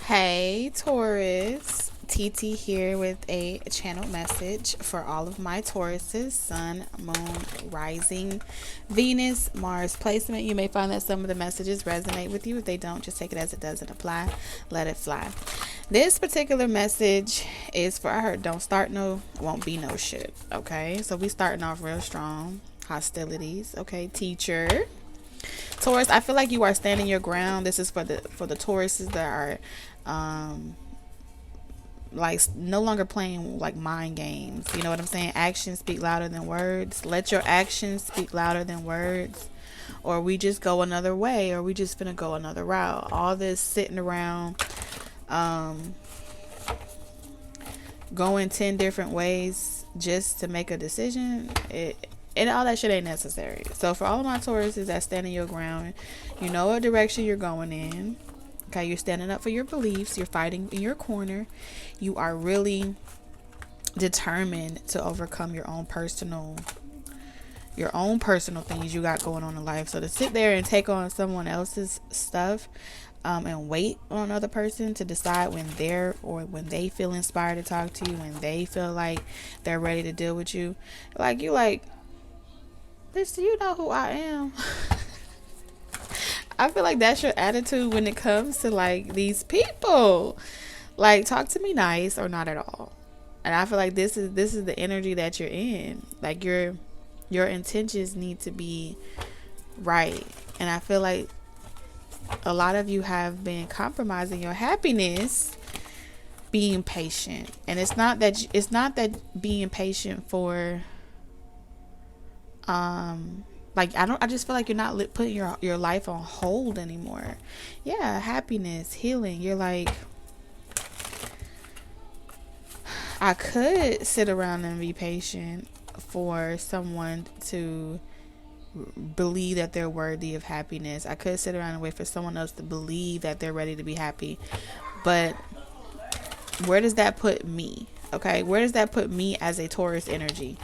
Hey Taurus, TT here with a channel message for all of my Tauruses, Sun, Moon, Rising, Venus, Mars placement. You may find that some of the messages resonate with you. If they don't, just take it as it doesn't apply. Let it fly. This particular message is for, I heard, don't start no, won't be no shit. Okay, so we starting off real strong. Hostilities. Okay, teacher. Taurus, I feel like you are standing your ground. This is for the Tauruses that are like no longer playing like mind games. You know what I'm saying? Actions speak louder than words. Let your actions speak louder than words. Or we just go another way, or we just finna go another route. All this sitting around going 10 different ways just to make a decision, and all that shit ain't necessary. So for all of my Tauruses that stand in your ground, you know what direction you're going in. Okay, you're standing up for your beliefs. You're fighting in your corner. You are really determined to overcome your own personal things you got going on in life. So to sit there and take on someone else's stuff, and wait on another person to decide when they feel inspired to talk to you, when they feel like they're ready to deal with you, like you like, bitch, do you know who I am? I feel like that's your attitude when it comes to like these people. Like, talk to me nice or not at all. And I feel like this is the energy that you're in. Like your intentions need to be right. And I feel like a lot of you have been compromising your happiness being patient. And it's not that being patient for I just feel like you're not putting your life on hold anymore. Yeah, happiness, healing. You're like, I could sit around and be patient for someone to believe that they're worthy of happiness. I could sit around and wait for someone else to believe that they're ready to be happy. But where does that put me? Okay, where does that put me as a Taurus energy?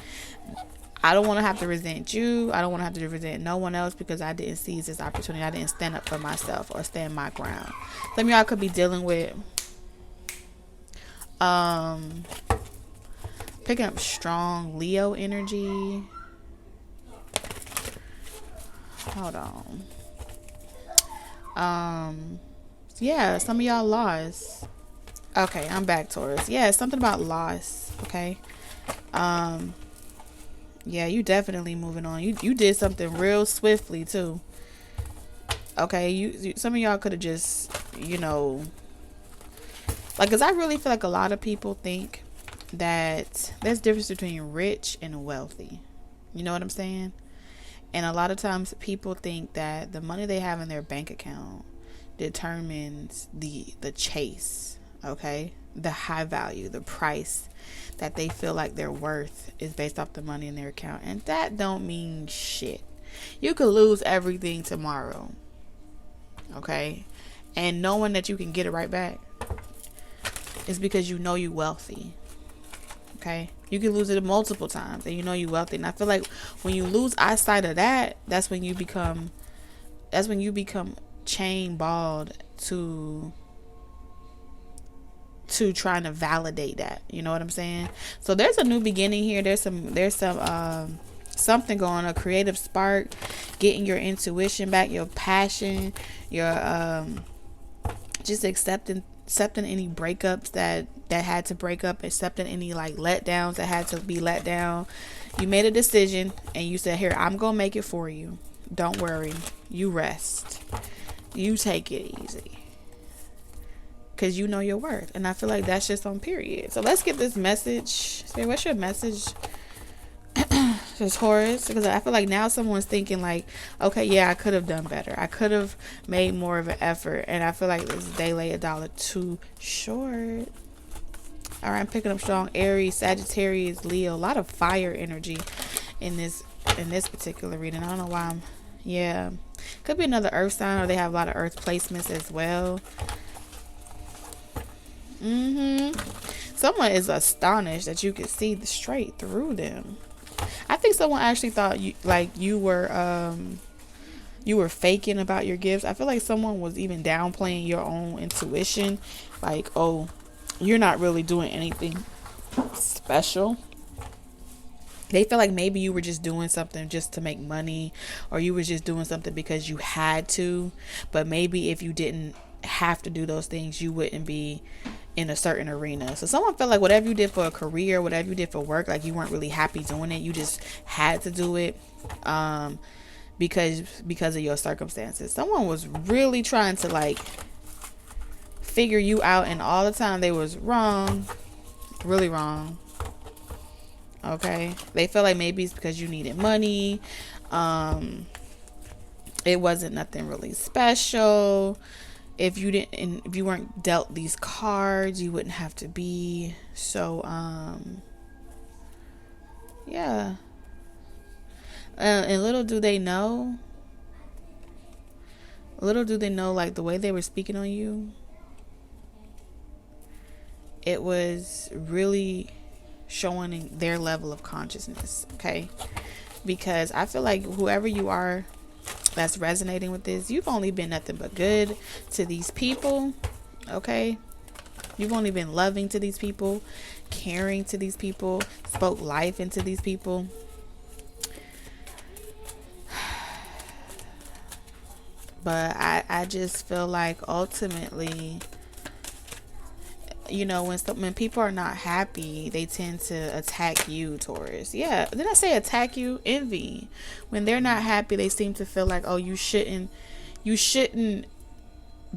I don't want to have to resent you. I don't want to have to resent no one else because I didn't seize this opportunity. I didn't stand up for myself or stand my ground. Some of y'all could be dealing with picking up strong Leo energy. Hold on. Yeah, some of y'all lost. Okay, I'm back, Taurus. Yeah, something about loss. Okay. Yeah, you definitely moving on. You did something real swiftly too. Okay, you some of y'all could have just, cause I really feel like a lot of people think that there's a difference between rich and wealthy. You know what I'm saying? And a lot of times people think that the money they have in their bank account determines the chase, okay? The high value, the price that they feel like their worth is based off the money in their account. And that don't mean shit. You could lose everything tomorrow, okay? And knowing that you can get it right back is because you know you wealthy, okay? You can lose it multiple times and you know you wealthy. And I feel like when you lose eyesight of that, that's when you become chain balled to trying to validate that. You know what I'm saying? So there's a new beginning here. There's some something going on, a creative spark, getting your intuition back, your passion, your just accepting any breakups that had to break up, accepting any like letdowns that had to be let down. You made a decision and you said, here, I'm gonna make it for you. Don't worry. You rest. You take it easy. Because you know your worth. And I feel like that's just on period. So let's get this message. Say, what's your message? Just Taurus. Because I feel like now someone's thinking like, okay, yeah, I could have done better. I could have made more of an effort. And I feel like they lay $1 too short. All right, I'm picking up strong Aries, Sagittarius, Leo. A lot of fire energy in this particular reading. I don't know why could be another earth sign, or they have a lot of earth placements as well. Someone is astonished that you could see straight through them. I think someone actually thought you were You were faking about your gifts. I feel like someone was even downplaying your own intuition. Like, oh, you're not really doing anything special. They feel like maybe you were just doing something just to make money, or you were just doing something because you had to. But maybe if you didn't have to do those things, you wouldn't be in a certain arena. So someone felt like whatever you did for a career, whatever you did for work, like you weren't really happy doing it. You just had to do it because of your circumstances. Someone was really trying to like figure you out, and all the time they was wrong, really wrong. Okay, they felt like maybe it's because you needed money. It wasn't nothing really special. If you weren't dealt these cards, you wouldn't have to be. So yeah. And little do they know, like the way they were speaking on you, it was really showing their level of consciousness. Okay, because I feel like whoever you are that's resonating with this, you've only been nothing but good to these people. Okay, you've only been loving to these people, caring to these people, spoke life into these people. But I just feel like ultimately, you know, when people are not happy, they tend to attack you, Taurus. Yeah, did I say attack you? Envy. When they're not happy, they seem to feel like, oh, you shouldn't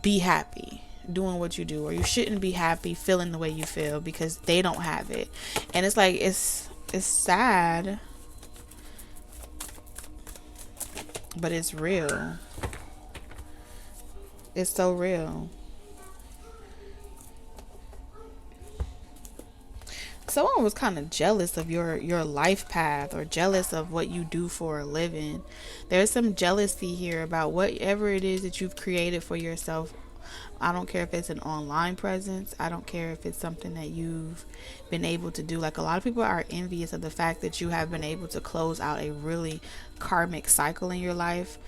be happy doing what you do, or you shouldn't be happy feeling the way you feel because they don't have it. And it's like, it's sad, but it's real. It's so real. Someone was kind of jealous of your life path, or jealous of what you do for a living. There's some jealousy here about whatever it is that you've created for yourself. I don't care if it's an online presence. I don't care if it's something that you've been able to do. Like, a lot of people are envious of the fact that you have been able to close out a really karmic cycle in your life.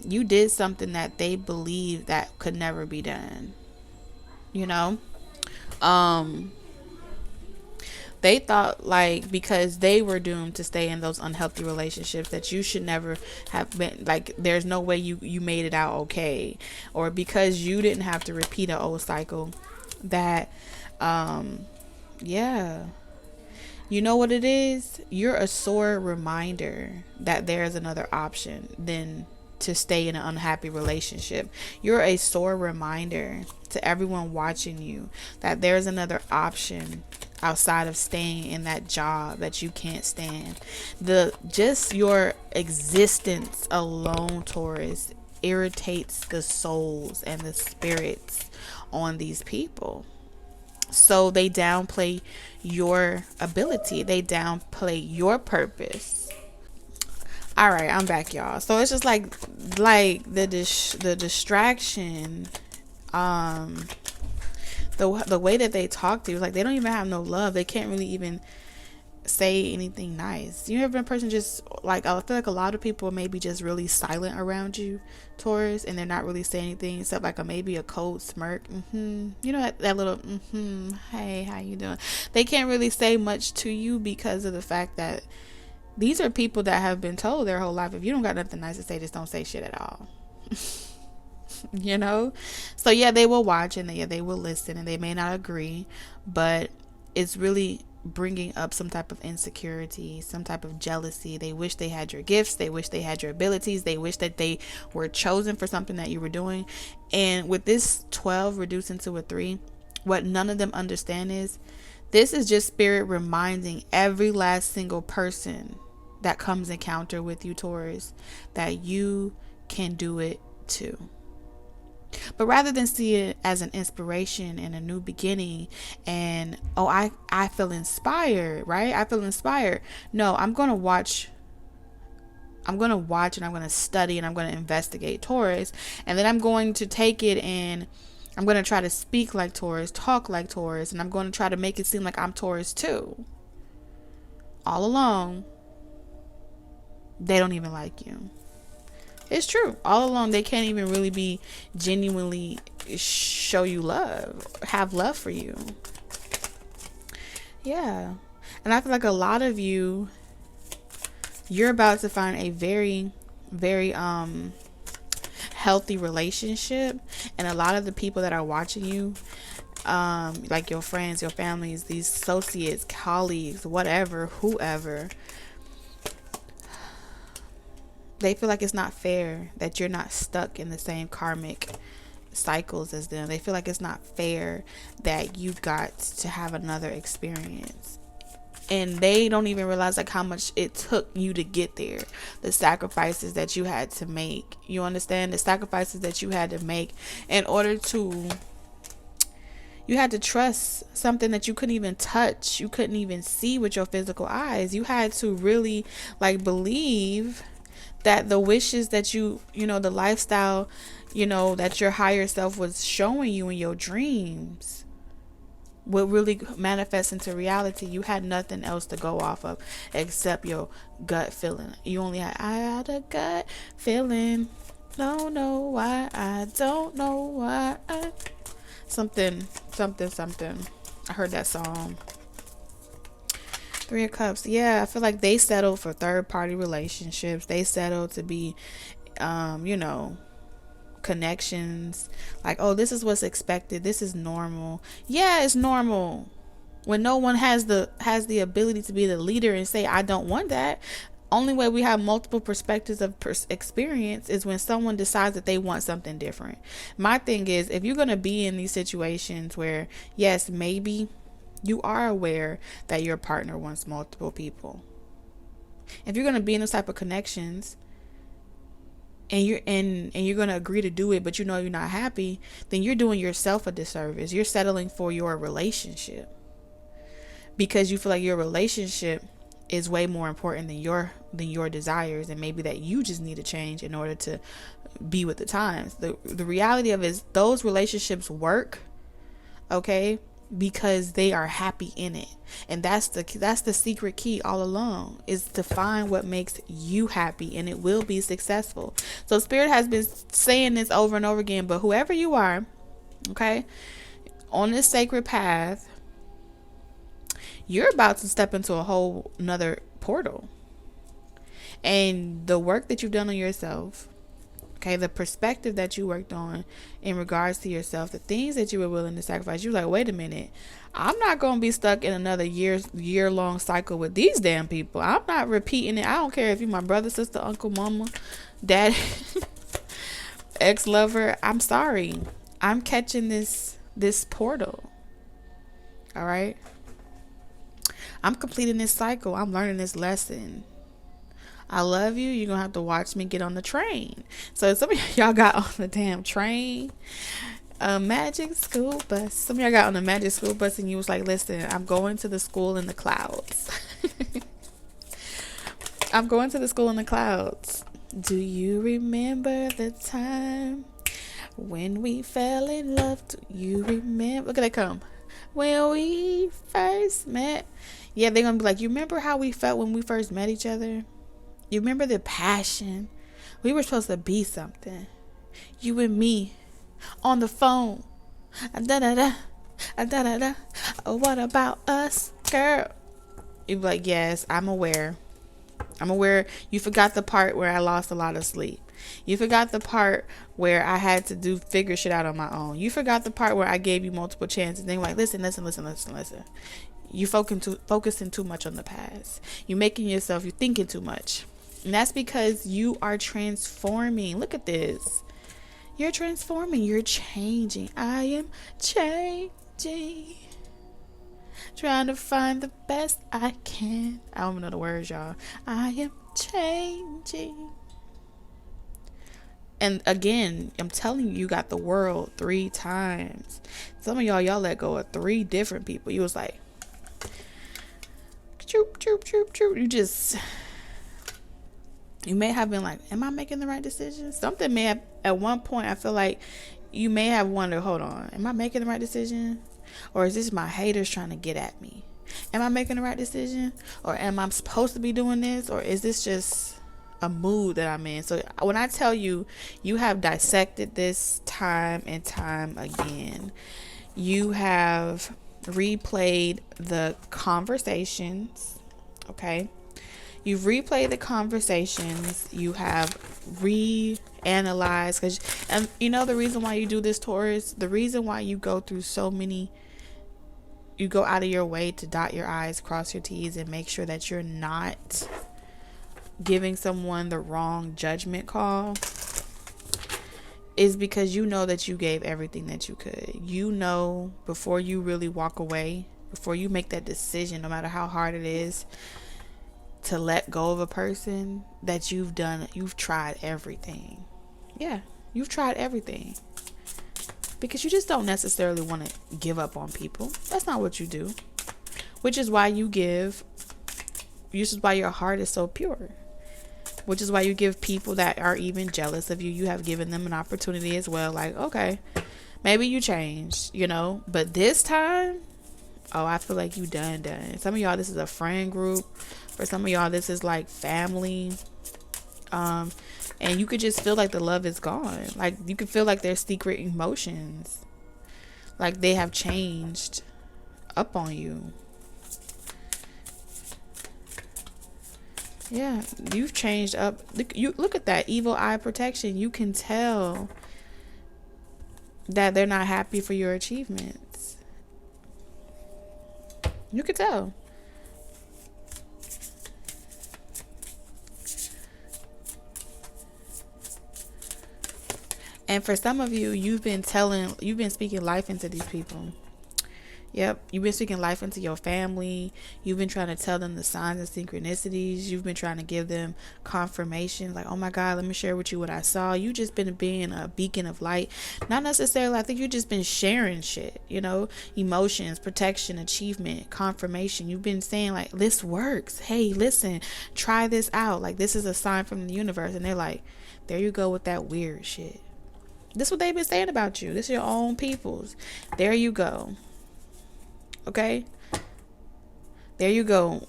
You did something that they believe that could never be done. You know? They thought, like, because they were doomed to stay in those unhealthy relationships, that you should never have been, like, there's no way you made it out okay. Or because you didn't have to repeat an old cycle, that, yeah. You know what it is? You're a sore reminder that there's another option than to stay in an unhappy relationship. You're a sore reminder to everyone watching you that there's another option outside of staying in that job that you can't stand. Just your existence alone, Taurus, irritates the souls and the spirits on these people. So they downplay your ability. They downplay your purpose. All right, I'm back, y'all. So it's just like the distraction, the way that they talk to you, like they don't even have no love. They can't really even say anything nice. You ever been a person just like, I feel like a lot of people may be just really silent around you, Taurus, and they're not really saying anything except like maybe a cold smirk. You know, that little hey, how you doing? They can't really say much to you because of the fact that these are people that have been told their whole life, if you don't got nothing nice to say, just don't say shit at all. You know? So yeah, they will watch, and they will listen, and they may not agree, but it's really bringing up some type of insecurity, some type of jealousy. They wish they had your gifts. They wish they had your abilities. They wish that they were chosen for something that you were doing. And with this 12 reduced into a 3, what none of them understand is this is just spirit reminding every last single person that comes encounter with you, Taurus, that you can do it too. But rather than see it as an inspiration and a new beginning, and I feel inspired, right? I feel inspired. No, I'm going to watch and I'm going to study and I'm going to investigate, Taurus, and then I'm going to take it and I'm going to try to speak like Taurus, talk like Taurus, and I'm going to try to make it seem like I'm Taurus too. All along, they don't even like you. It's true. All along, they can't even really be genuinely show you love, have love for you. Yeah. And I feel like a lot of you're about to find a very, very healthy relationship. And a lot of the people that are watching you, like your friends, your families, these associates, colleagues, whatever, whoever, they feel like it's not fair that you're not stuck in the same karmic cycles as them. They feel like it's not fair that you got to have another experience. And they don't even realize like how much it took you to get there. The sacrifices that you had to make. You understand? The sacrifices that you had to make in order to... You had to trust something that you couldn't even touch. You couldn't even see with your physical eyes. You had to really like believe that the wishes that you know, the lifestyle, you know, that your higher self was showing you in your dreams would really manifest into reality. You had nothing else to go off of except your gut feeling. You only had, I had a gut feeling. Don't know why. I don't know why. Something. I heard that song. 3 of Cups. Yeah, I feel like they settled for third party relationships. They settled to be, you know, connections. Like, oh, this is what's expected. This is normal. Yeah, it's normal. When no one has the ability to be the leader and say, I don't want that. Only way we have multiple perspectives of experience is when someone decides that they want something different. My thing is, if you're going to be in these situations where, yes, maybe you are aware that your partner wants multiple people. If you're going to be in those type of connections and you're going to agree to do it, but you know you're not happy, then you're doing yourself a disservice. You're settling for your relationship because you feel like your relationship is way more important than your desires, and maybe that you just need to change in order to be with the times. The reality of it is those relationships work, okay, because they are happy in it. And that's the secret key all along, is to find what makes you happy, and it will be successful. So Spirit has been saying this over and over again, but whoever you are, okay, on this sacred path, you're about to step into a whole nother portal. And the work that you've done on yourself, okay, the perspective that you worked on in regards to yourself, the things that you were willing to sacrifice, you're like, wait a minute, I'm not going to be stuck in another year-long cycle with these damn people. I'm not repeating it. I don't care if you're my brother, sister, uncle, mama, dad, ex-lover. I'm sorry. I'm catching this portal. All right. I'm completing this cycle. I'm learning this lesson. I love you. You're going to have to watch me get on the train. So some of y'all got on the damn train, a magic school bus. Some of y'all got on the magic school bus and you was like, listen, I'm going to the school in the clouds. I'm going to the school in the clouds. Do you remember the time when we fell in love? Do you remember? Look at that come. When we first met. Yeah, they're going to be like, you remember how we felt when we first met each other? You remember the passion? We were supposed to be something. You and me on the phone. Da-da-da. Da-da-da. Oh, what about us, girl? You'd be like, yes, I'm aware. I'm aware. You forgot the part where I lost a lot of sleep. You forgot the part where I had to figure shit out on my own. You forgot the part where I gave you multiple chances. Then you're like, listen. You focusing too much on the past. You're thinking too much. And that's because you are transforming. Look at this. You're transforming. You're changing. I am changing. Trying to find the best I can. I don't even know the words, y'all. I am changing. And again, I'm telling you, you got the world 3 times. Some of y'all let go of 3 different people. You was like, choop, choop, choop, choop. You may have been like, am I making the right decision? Something may have, at one point, I feel like you may have wondered, hold on, am I making the right decision? Or is this my haters trying to get at me? Am I making the right decision? Or am I supposed to be doing this? Or is this just a mood that I'm in. So when I tell you, you have dissected this time and time again. You have replayed the conversations, okay? You've replayed the conversations. You have reanalyzed, and you know the reason why you do this, Taurus, the reason why you go through so many, you go out of your way to dot your I's, cross your T's, and make sure that you're not giving someone the wrong judgment call, is because you know that you gave everything that you could. You know, before you really walk away, before you make that decision, no matter how hard it is to let go of a person, that you've tried everything. Yeah, you've tried everything. Because you just don't necessarily want to give up on people. That's not what you do. Which is why you give. Which is why your heart is so pure. Which is why you give people that are even jealous of you. You have given them an opportunity as well. Like, okay, maybe you changed, you know. But this time, oh, I feel like you done. Some of y'all, this is a friend group. For some of y'all, this is like family. And you could just feel like the love is gone. Like, you could feel like there's secret emotions. Like, they have changed up on you. Yeah, you've changed up. Look at that evil eye protection. You can tell that they're not happy for your achievements. You can tell. And for some of you, you've been speaking life into these people. Yep, you've been speaking life into your family. You've been trying to tell them the signs and synchronicities. You've been trying to give them confirmation. Like, oh my God, let me share with you what I saw. You just been being a beacon of light. Not necessarily, I think you just been sharing shit, you know, emotions, protection, achievement, confirmation. You've been saying like, this works. Hey, listen, try this out. Like, this is a sign from the universe. And they're like, there you go with that weird shit. This is what they've been saying about you. This is your own peoples. There you go. Okay, there you go,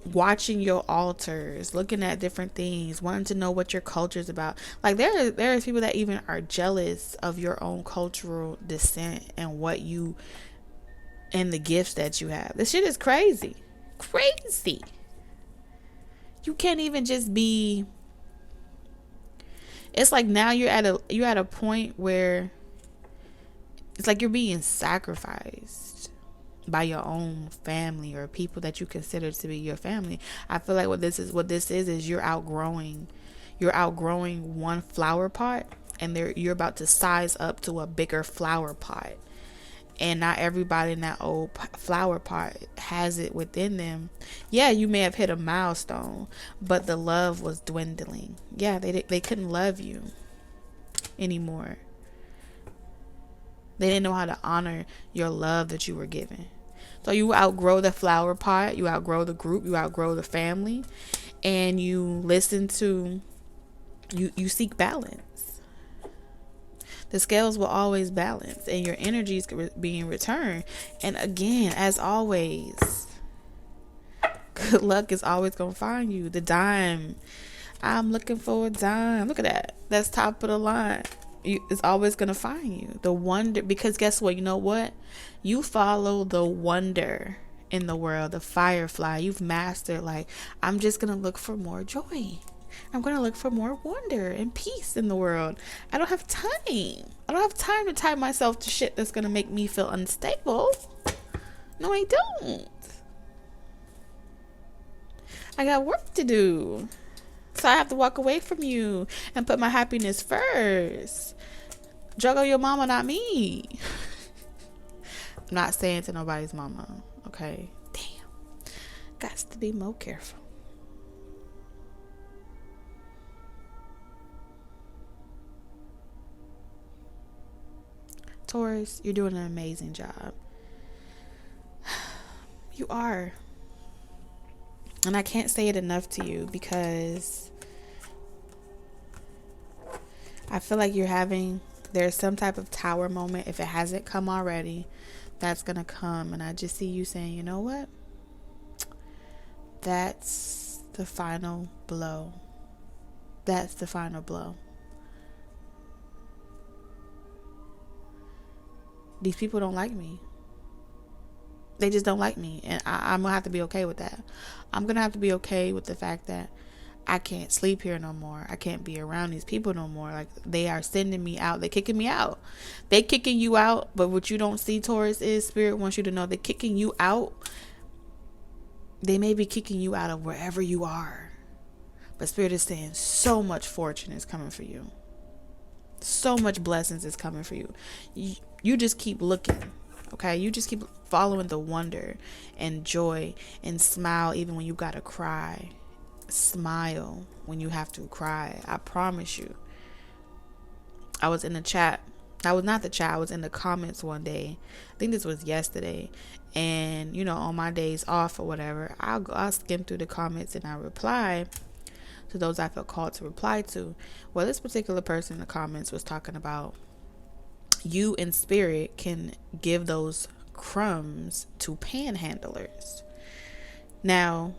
watching your altars, looking at different things, wanting to know what your culture is about. Like, there are people that even are jealous of your own cultural descent and what you and the gifts that you have. This shit is crazy. You can't even just be. It's like now you're at a point where it's like you're being sacrificed by your own family or people that you consider to be your family. I feel like what this is you're outgrowing one flower pot, and you're about to size up to a bigger flower pot. And not everybody in that old flower pot has it within them. Yeah, you may have hit a milestone, but the love was dwindling. Yeah, they couldn't love you anymore. They didn't know how to honor your love that you were given. So you outgrow the flower pot, you outgrow the group, you outgrow the family, and you listen to, you seek balance. The scales will always balance, and your energy is being returned. And again, as always, good luck is always going to find you. The dime. I'm looking for a dime. Look at that. That's top of the line. It's always going to find you. The wonder, because guess what? You know what? You follow the wonder in the world, the firefly. You've mastered, like, I'm just going to look for more joy. I'm going to look for more wonder and peace in the world. I don't have time. I don't have time to tie myself to shit that's going to make me feel unstable. No, I don't. I got work to do. So I have to walk away from you and put my happiness first. Juggle your mama, not me. I'm not saying to nobody's mama, okay? Damn. Got to be more careful. Taurus, you're doing an amazing job. You are. And I can't say it enough to you, because I feel like there's some type of tower moment, if it hasn't come already, that's going to come. And I just see you saying, you know what? That's the final blow. That's the final blow. These people don't like me. They just don't like me. And I'm going to have to be okay with that. I'm going to have to be okay with the fact that I can't sleep here no more. I can't be around these people no more. Like, they are sending me out. They're kicking me out. They kicking you out. But what you don't see, Taurus, is Spirit wants you to know they're kicking you out. They may be kicking you out of wherever you are. But Spirit is saying so much fortune is coming for you. So much blessings is coming for you. You just keep looking. Okay, you just keep following the wonder and joy and smile even when you gotta cry. Smile when you have to cry. I promise you. I was in the chat. I was not the chat. I was in the comments one day. I think this was yesterday. And, you know, on my days off or whatever, I'll skim through the comments and I reply to those I felt called to reply to. Well, this particular person in the comments was talking about you in spirit can give those crumbs to panhandlers. Now,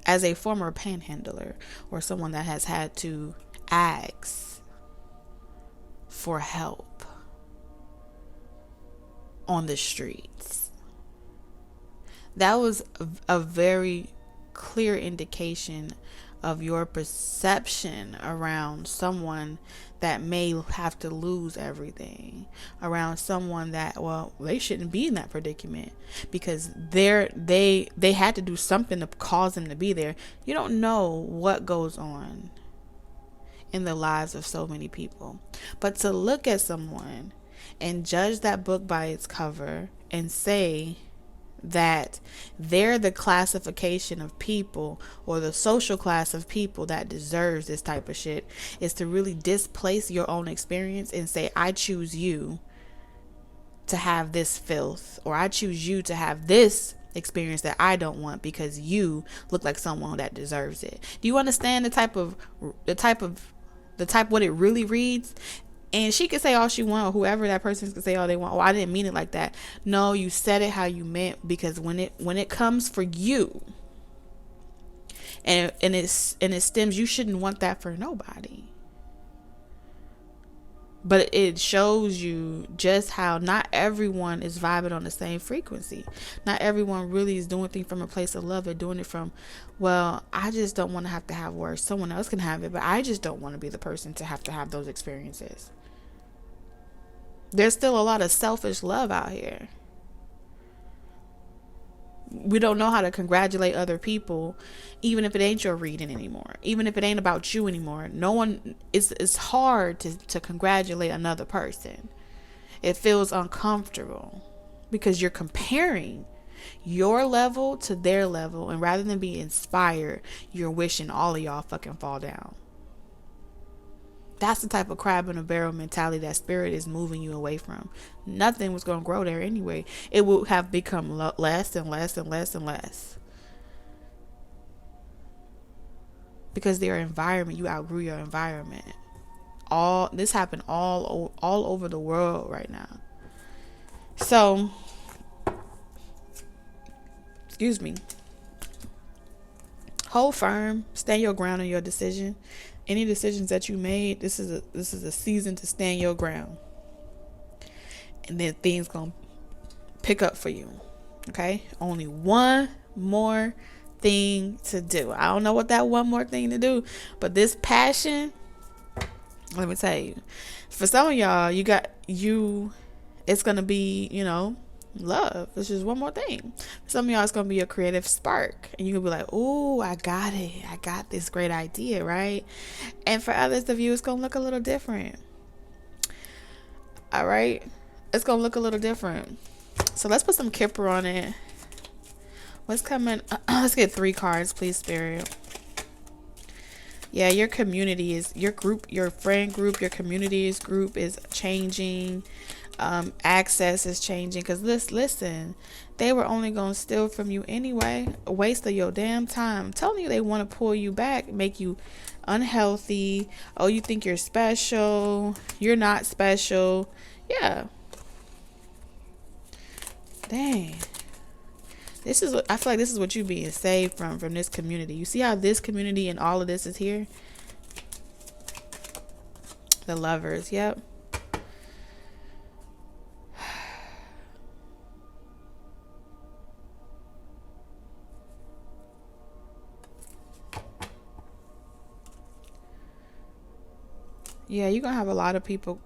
as a former panhandler or someone that has had to ask for help on the streets, that was a very clear indication of your perception around someone that may have to lose everything, around someone that, well, they shouldn't be in that predicament because they had to do something to cause them to be there. You don't know what goes on in the lives of so many people, but to look at someone and judge that book by its cover and say that they're the classification of people or the social class of people that deserves this type of shit is to really displace your own experience and say, I choose you to have this filth, or I choose you to have this experience that I don't want because you look like someone that deserves it. Do you understand the type what it really reads? And she could say all she wants, or whoever that person could say all they want. Oh, I didn't mean it like that. No, you said it how you meant, because when it comes for you, and it stems, you shouldn't want that for nobody. But it shows you just how not everyone is vibing on the same frequency. Not everyone really is doing things from a place of love. They're doing it from, well, I just don't want to have worse. Someone else can have it, but I just don't want to be the person to have those experiences. There's still a lot of selfish love out here. We don't know how to congratulate other people, even if it ain't your reading anymore, even if it ain't about you anymore. No one, it's hard to congratulate another person. It feels uncomfortable because you're comparing your level to their level, and rather than be inspired, you're wishing all of y'all fucking fall down. That's the type of crab in a barrel mentality that Spirit is moving you away from. Nothing was going to grow there anyway. It will have become less and less and less and less. Because their environment, you outgrew your environment. This happened all over the world right now. So, excuse me. Hold firm. Stand your ground on your decision. Any decisions that you made, this is a season to stand your ground. And then things gonna pick up for you. Okay? Only one more thing to do. I don't know what that one more thing to do, but this passion, let me tell you, for some of y'all, it's gonna be, love. It's just one more thing. For some of y'all, it's gonna be a creative spark, and you're gonna be like, oh, I got it. I got this great idea, right? And for others of you, it's gonna look a little different. All right, it's gonna look a little different. So let's put some Kipper on it. What's coming? Let's get 3 cards, please, Spirit. Yeah, your community is, your group, your friend group, your community's group is changing. Access is changing, because listen, they were only gonna steal from you anyway. A waste of your damn time. I'm telling you, they want to pull you back, make you unhealthy. Oh, you think you're special? You're not special. Yeah. Dang. I feel like this is what you being saved from this community. You see how this community and all of this is here? The Lovers. Yep. Yeah, you're gonna have a lot of people,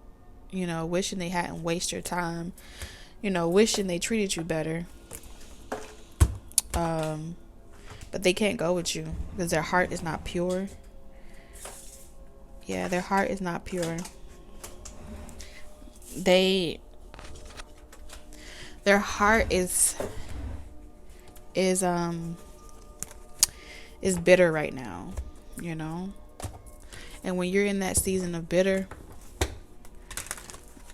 wishing they hadn't wasted your time, wishing they treated you better. But they can't go with you because their heart is not pure. Yeah, their heart is not pure. Their heart is bitter right now, And when you're in that season of bitter,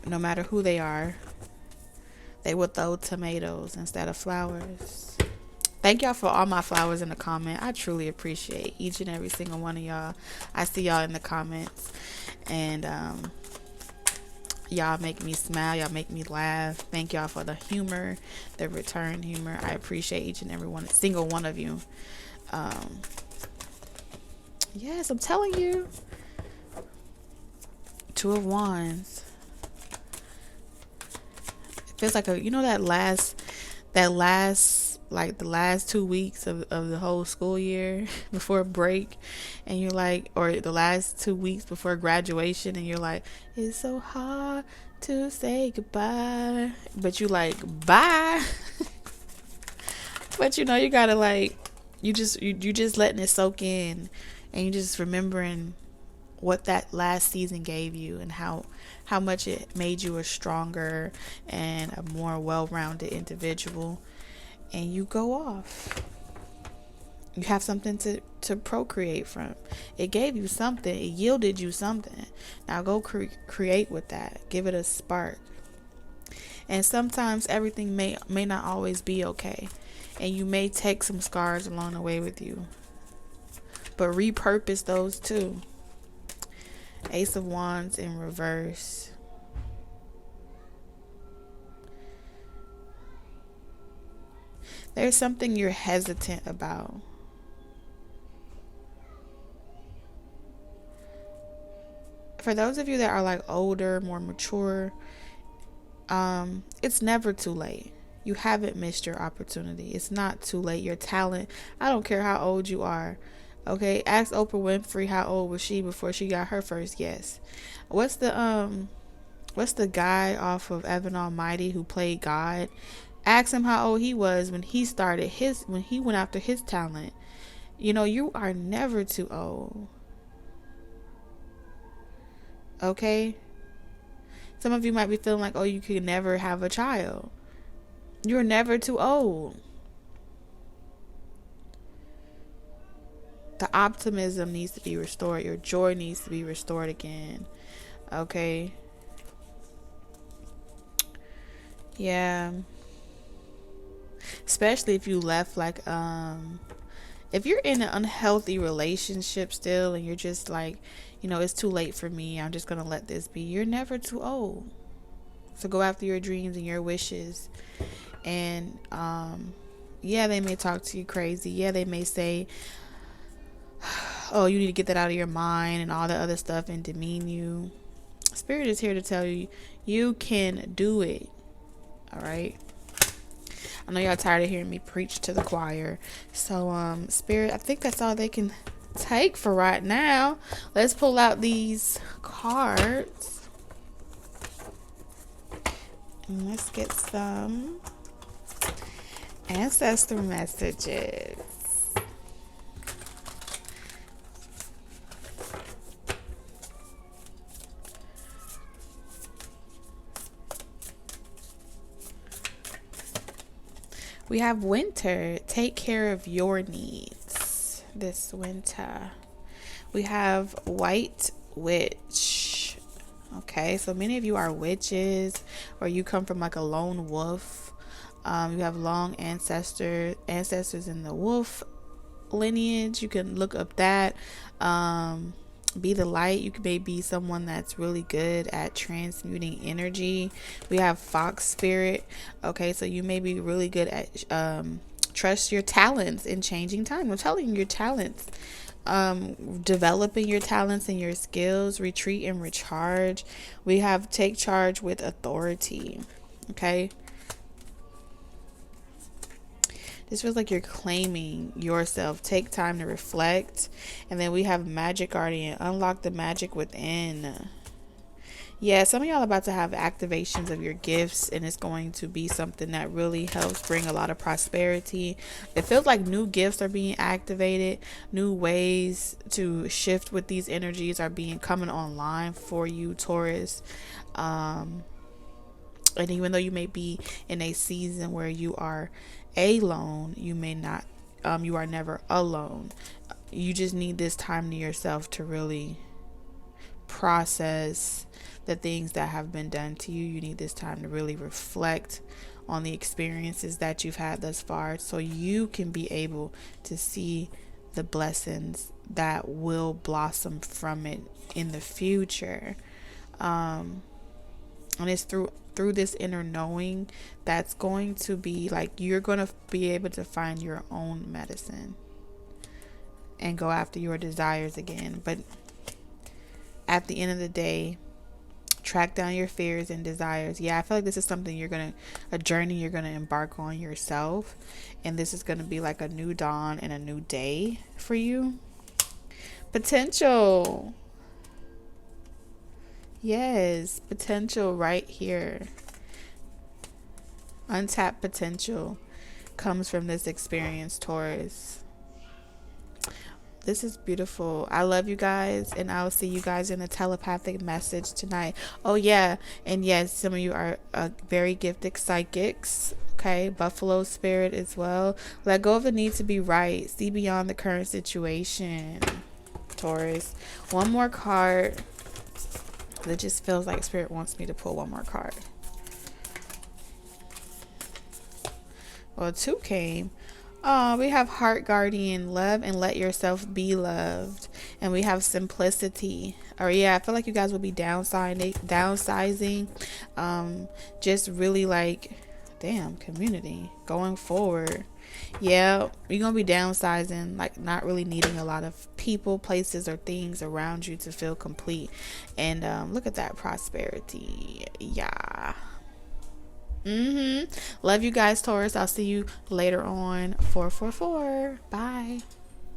no matter who they are, they will throw tomatoes instead of flowers. Thank y'all for all my flowers in the comment. I truly appreciate each and every single one of y'all. I see y'all in the comments. And y'all make me smile. Y'all make me laugh. Thank y'all for the humor, the return humor. I appreciate each and every single one of you. Yes, I'm telling you. Two of Wands. It feels like like the last 2 weeks of the whole school year before break, and you're like, or the last 2 weeks before graduation, and you're like, it's so hard to say goodbye, but you like, bye. But you gotta like, you just letting it soak in, and you just remembering what that last season gave you, and how much it made you a stronger and a more well-rounded individual. And you go off. You have something to procreate from. It gave you something. It yielded you something. Now go create with that. Give it a spark. And sometimes everything may not always be okay. And you may take some scars along the way with you. But repurpose those too. Ace of Wands in reverse. There's something you're hesitant about. For those of you that are like older, more mature, it's never too late. You haven't missed your opportunity. It's not too late. Your talent, I don't care how old you are. Okay, ask Oprah Winfrey how old was she before she got her first yes. What's the guy off of Evan Almighty who played God? Ask him how old he was when he went after his talent. You are never too old. Okay? Some of you might be feeling like, oh, you could never have a child. You're never too old. The optimism needs to be restored. Your joy needs to be restored again. Okay? Yeah. Especially if you left if you're in an unhealthy relationship still, and you're just like, it's too late for me, I'm just gonna let this be. You're never too old. So go after your dreams and your wishes. And yeah, they may talk to you crazy. Yeah, they may say, oh, you need to get that out of your mind and all that other stuff, and demean you. Spirit is here to tell you, you can do it. All right? I know y'all tired of hearing me preach to the choir. So, Spirit, I think that's all they can take for right now. Let's pull out these cards. And let's get some ancestor messages. We have winter. Take care of your needs this winter. We have white witch. Okay, so many of you are witches, or you come from like a lone wolf. You have long ancestors in the wolf lineage. You can look up that. Be the light. You may be someone that's really good at transmuting energy. We have fox spirit. Okay, so you may be really good at trust your talents in changing time. I'm telling you, your talents developing your talents and your skills. Retreat and recharge. We have take charge with authority. Okay, this feels like you're claiming yourself. Take time to reflect. And then we have magic guardian. Unlock the magic within. Yeah, some of y'all are about to have activations of your gifts, and it's going to be something that really helps bring a lot of prosperity. It feels like new gifts are being activated, new ways to shift with these energies are being coming online for you, Taurus. And even though you may be in a season where you are alone, you may not, you are never alone. You just need this time to yourself to really process the things that have been done to you. You need this time to really reflect on the experiences that you've had thus far, so you can be able to see the blessings that will blossom from it in the future. And it's through this inner knowing that's going to be like, you're going to be able to find your own medicine and go after your desires again. But at the end of the day, track down your fears and desires. Yeah, I feel like this is something a journey you're gonna embark on yourself, and this is gonna be like a new dawn and a new day for you. Potential. Yes, potential right here. Untapped potential comes from this experience, Taurus. This is beautiful. I love you guys, and I'll see you guys in the telepathic message tonight. Oh yeah, and yes, some of you are very gifted psychics. Okay, Buffalo spirit as well. Let go of the need to be right. See beyond the current situation, Taurus. One more card. It just feels like spirit wants me to pull one more card. Well, 2 came. We have heart guardian, love and let yourself be loved. And we have simplicity. Or yeah, I feel like you guys will be downsizing. Just really like, damn, community going forward. Yeah, you're gonna be downsizing, like not really needing a lot of people, places, or things around you to feel complete. And look at that prosperity. Yeah. Love you guys, Taurus. I'll see you later on. 444. Bye.